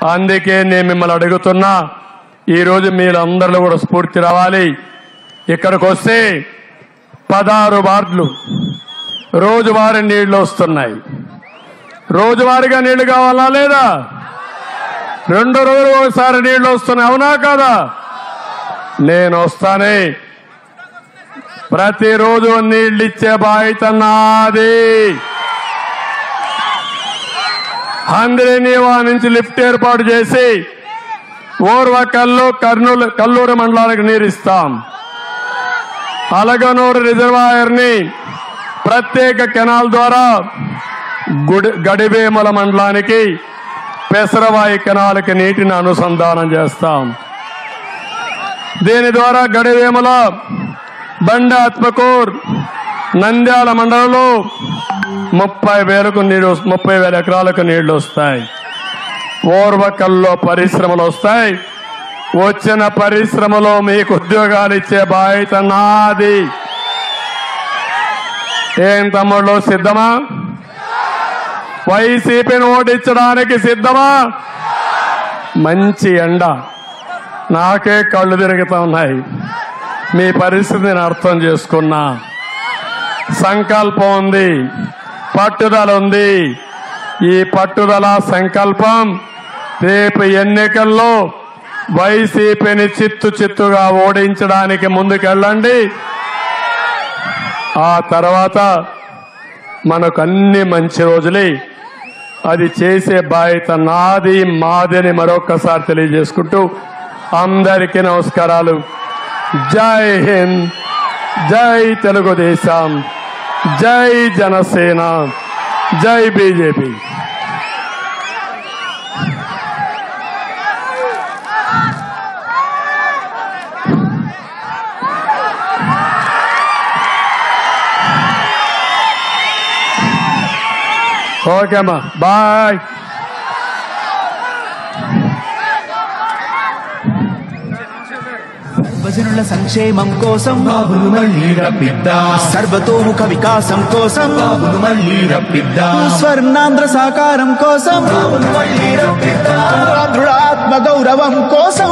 అందుకే నేను మిమ్మల్ని అడుగుతున్నా, ఈరోజు మీరందరిలో కూడా స్ఫూర్తి రావాలి. ఇక్కడికి వస్తే 16 వార్డులు రోజువారీ నీళ్లు వస్తున్నాయి. రోజువారీగా నీళ్లు కావాలా లేదా? 2 రోజులు ఒకసారి నీళ్లు వస్తున్నాయి, అవునా కాదా? నేను వస్తానే, ప్రతిరోజు నీళ్లు ఇచ్చే బాధ్యత నాది. హంద్రీనీవా నుంచి లిఫ్ట్ ఏర్పాటు చేసి ఓర్వకల్లు కల్లూరు మండలానికి నీరు ఇస్తాం. అలగనూరు రిజర్వాయర్ ని ప్రత్యేక కెనాల్ ద్వారా గడివేముల మండలానికి పెసరవాయి కెనాల్కి నీటిని అనుసంధానం చేస్తాం. దీని ద్వారా గడివేముల, బండి ఆత్మకూర్, నంద్యాల మండలంలో 30,000 ఎకరాలకు నీళ్లు వస్తాయి. ఓర్వకల్లో పరిశ్రమలు వస్తాయి. వచ్చిన పరిశ్రమలో మీకు ఉద్యోగాలు ఇచ్చే బాధ్యత నాది. ఏం తమ్ముళ్ళు, సిద్ధమా? వైసీపీని ఓడించడానికి సిద్ధమా? మంచి ఎండ, నాకే కళ్ళు తిరుగుతూ ఉన్నాయి. మీ పరిస్థితిని అర్థం చేసుకున్నా. సంకల్పం ఉంది, పట్టుదల ఉంది. ఈ పట్టుదల, సంకల్పం రేపు ఎన్నికల్లో వైసీపీని చిత్తుగా ఓడించడానికి ముందుకెళ్ళండి. ఆ తర్వాత మనకు అన్ని మంచి రోజులే. అది చేసే బాధ్యత నాది, మాదని మరొకసారి తెలియజేసుకుంటూ అందరికీ నమస్కారాలు. జై హింద్, జై తెలుగుదేశం, జై జనసేన, జై బీజేపీ. ఓకే అమ్మా, బాయ్. సర్వజనుల సంక్షేమం కోసం బాబును మళ్ళీ రప్పిద్దాం. సర్వతోముఖ వికాసం కోసం బాబును మళ్ళీ రప్పిద్దాం. స్వర్ణాంధ్ర సాకారం కోసం బాబును మళ్ళీ రప్పిద్దాం. ఆంధ్రుల ఆత్మ గౌరవం కోసం